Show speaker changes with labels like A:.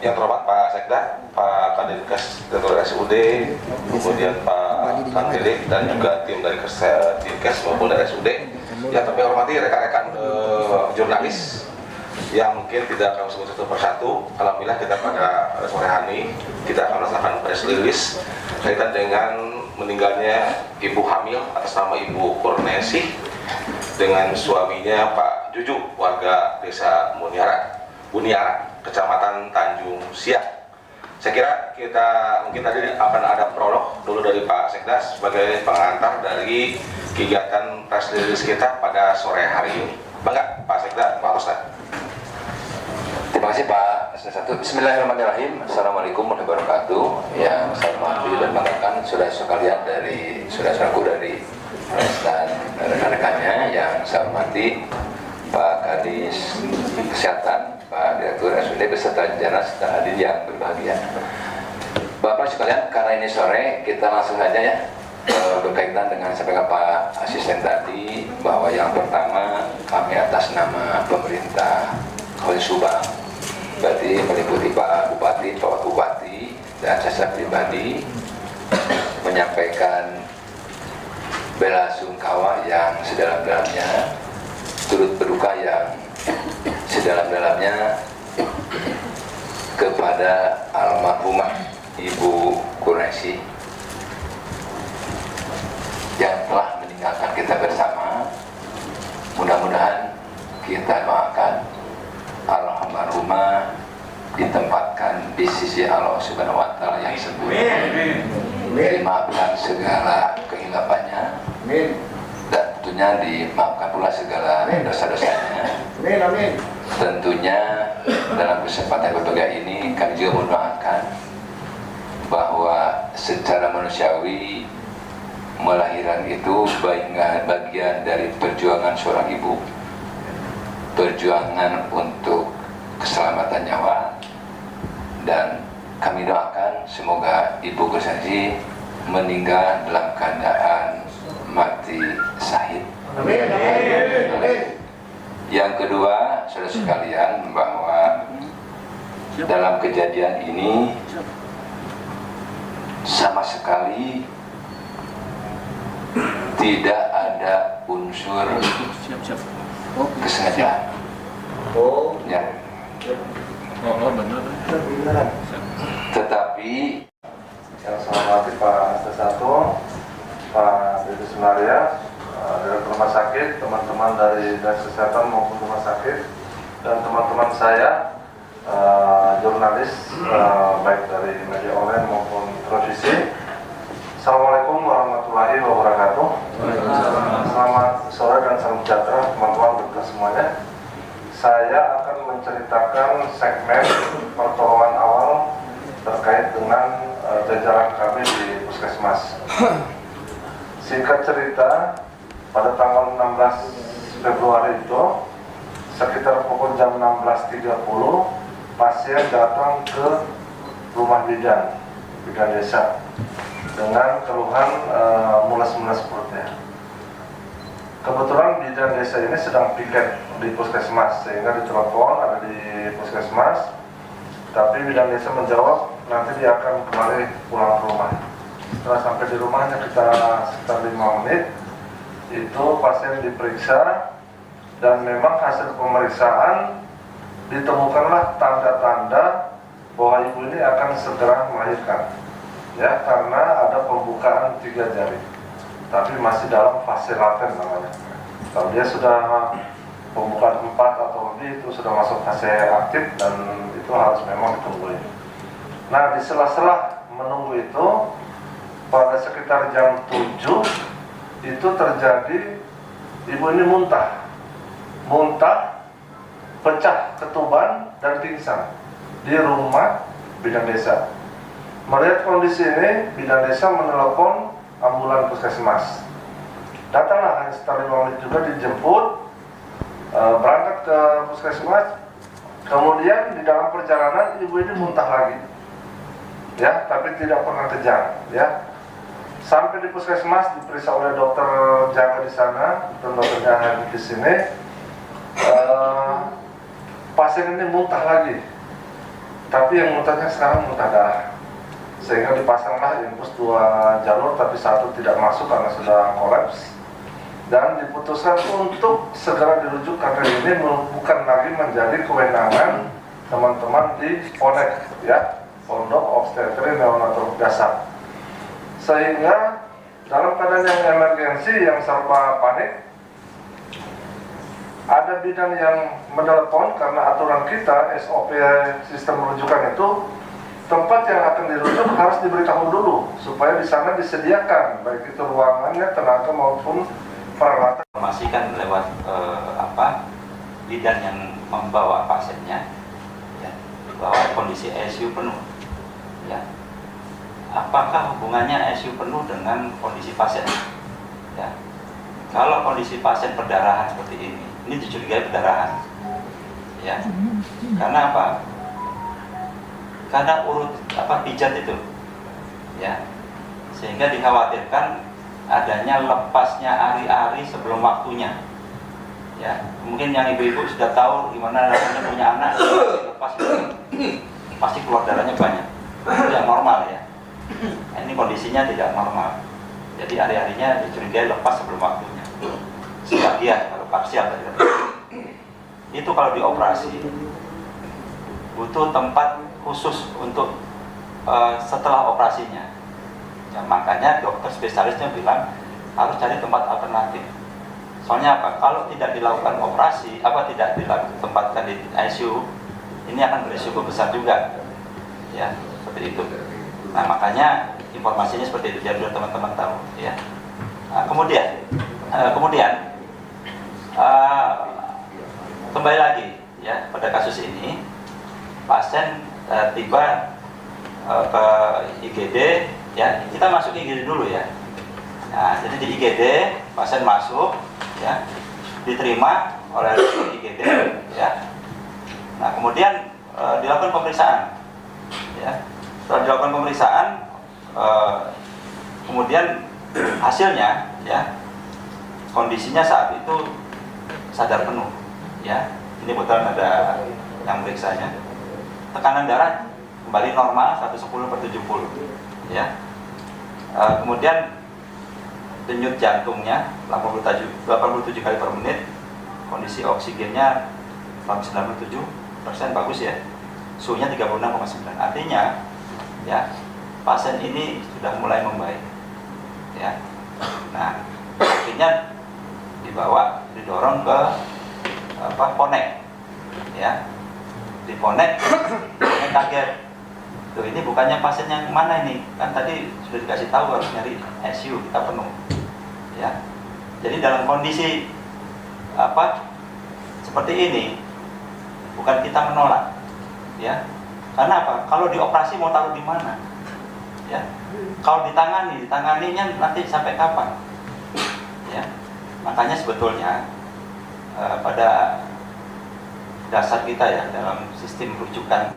A: Yang terhormat Pak Sekda, Pak Kadinkes Direktur SUD, kemudian Pak Kandidik dan juga tim dari Dinkes maupun dari SUD. Yang kami hormati rekan-rekan jurnalis yang mungkin tidak akan sebut satu persatu. Alhamdulillah kita pada sore hari ini kita akan melaksanakan press release kaitan dengan meninggalnya ibu hamil atas nama Ibu Kurniasih dengan suaminya Pak Juju, warga Desa Buniara, Kecamatan Tanjung Siak. Saya kira kita mungkin tadi akan ada prolog dulu dari Pak Sekda sebagai pengantar dari kegiatan press release kita pada sore hari ini. Bangga Pak Sekda, Pak Ustaz.
B: Terima kasih Pak Satu. Bismillahirrahmanirrahim. Assalamualaikum warahmatullahi wabarakatuh. Yang saya hormati dan banggakan saudara sekalian dari saudara-saudaraku dari dan rekan-rekannya yang saya hormati Pak Kadis Kesehatan, Pak Direktur SUD beserta jajaran serta hadirin yang berbahagia. Bapak sekalian, karena ini sore kita langsung saja ya berkaitan dengan sampaikan Pak Asisten tadi bahwa yang pertama kami atas nama pemerintah Kabupaten Subang, berarti meliputi Pak Bupati, Pak Bupati dan saya pribadi menyampaikan bela sungkawa yang sedalam-dalamnya, turut berduka yang sedalam-dalamnya kepada almarhumah Ibu Kurniasih yang telah meninggalkan kita bersama. Mudah-mudahan kita doakan almarhumah ditempatkan di sisi Allah Subhanahu wa Ta'ala yang sempurna, dimaafkan segala kehilafannya dan tentunya dimaafkan pula segala dosa-dosanya. Tentunya dalam kesempatan berbagai ini kami juga mendoakan bahwa secara manusiawi melahirkan itu bagian dari perjuangan seorang ibu, perjuangan untuk keselamatan nyawa, dan kami doakan semoga Ibu Kurniasih meninggal dalam keadaan mati syahid. Yang kedua, saudara sekalian, bahwa dalam kejadian ini sama sekali tidak ada unsur kesengajaan. Ya.
C: Benar.
B: Tetapi
C: Yang saya hormati Pak Satu, Pak Dede Sunaria, Direktur Rumah Sakit, teman-teman dari Dinas Kesehatan maupun Rumah Sakit, dan teman-teman saya jurnalis baik dari media online maupun televisi. Assalamualaikum warahmatullahi wabarakatuh. Selamat sore dan salam sejahtera teman-teman kita semuanya. Saya akan menceritakan segmen pertolongan awal terkait dengan jajaran kami di Puskesmas. Singkat cerita, pada tanggal 16 Februari itu, sekitar pukul jam 16.30, pasien datang ke rumah bidan desa dengan keluhan mules-mules perutnya. Kebetulan bidan desa ini sedang piket di Puskesmas, sehingga ditelepon ada di Puskesmas, tapi bidan desa menjawab nanti dia akan kembali pulang ke rumah. Setelah sampai di rumahnya kita sekitar 5 menit, itu pasien diperiksa dan memang hasil pemeriksaan ditemukanlah tanda-tanda bahwa ibu ini akan segera melahirkan, ya, karena ada pembukaan 3 jari, tapi masih dalam fase laten namanya. Kalau dia sudah pembukaan 4 atau lebih, itu sudah masuk fase aktif dan itu harus memang ditungguin. Nah, di sela-sela menunggu itu, pada sekitar jam 7 itu terjadi ibu ini muntah, pecah ketuban dan pingsan di rumah bidan desa. Melihat kondisi ini, bidan desa menelepon ambulan Puskesmas. Datanglah hanya sekitar 5 menit juga dijemput, berangkat ke Puskesmas. Kemudian di dalam perjalanan ibu ini muntah lagi, ya, tapi tidak pernah kejang, ya. Sampai di Puskesmas diperiksa oleh dokter jaga di sana dan dokternya hadir di sini. Pasien ini muntah lagi Tapi yang muntahnya sekarang muntah darah, sehingga dipasanglah infus 2 jalur tapi 1 tidak masuk karena sudah kolaps, dan diputuskan untuk segera dirujuk karena ini bukan lagi menjadi kewenangan teman-teman di PONEK, ya, Pondok Obstetri Neonatal Dasar. Sehingga dalam keadaan yang emergensi yang serba panik, ada bidan yang menelepon karena aturan kita SOP sistem rujukan itu tempat yang akan dirujuk harus diberitahu dulu supaya di sana disediakan baik itu ruangannya, tenaga maupun peralatan.
D: Informasikan lewat bidan yang membawa pasiennya, ya, bahwa kondisi ICU penuh. Ya. Apakah hubungannya ICU penuh dengan kondisi pasien? Ya. Kalau kondisi pasien perdarahan seperti ini dicurigai perdarahan. Ya. Karena apa? Karena urut pijat itu. Ya. Sehingga dikhawatirkan adanya lepasnya ari-ari sebelum waktunya. Ya, mungkin yang ibu-ibu sudah tahu gimana rasanya punya anak lepas itu pasti keluar darahnya banyak. Itu yang normal ya. Nah, ini kondisinya tidak normal. Jadi ari-arinya dicurigai lepas sebelum waktunya. Sebagian kalau parsial tidak. Itu kalau dioperasi butuh tempat khusus untuk setelah operasinya. Ya, makanya dokter spesialisnya bilang harus cari tempat alternatif. Soalnya apa? Kalau tidak dilakukan operasi, tidak ditempatkan di ICU, ini akan berisiko besar juga. Ya, seperti itu. Nah, makanya informasinya seperti itu biar teman-teman tahu. Ya. Nah, kemudian kembali lagi ya pada kasus ini, pasien tiba ke IGD. Ya, kita masuk IGD dulu ya. Nah, jadi di IGD pasien masuk, ya, diterima oleh IGD, ya. Nah, kemudian dilakukan pemeriksaan, ya. Setelah dilakukan pemeriksaan, kemudian hasilnya, ya, kondisinya saat itu sadar penuh, ya. Ini kebetulan ada yang meriksanya. Tekanan darah kembali normal 110/70. Ya. Kemudian denyut jantungnya 87 kali per menit, kondisi oksigennya 97%, bagus ya, suhunya 36,9. Artinya ya pasien ini sudah mulai membaik. Ya. Nah, akhirnya didorong ke PONEK. Ya. Di PONEK kaget. Tuh, ini bukannya pasien yang mana ini? Kan tadi sudah dikasih tahu harus nyari ICU, kita penuh. Ya. Jadi dalam kondisi seperti ini bukan kita menolak. Ya. Karena apa? Kalau dioperasi mau taruh di mana? Ya. Kalau ditanganinya nanti sampai kapan? Ya. Makanya sebetulnya pada dasar kita ya dalam sistem rujukan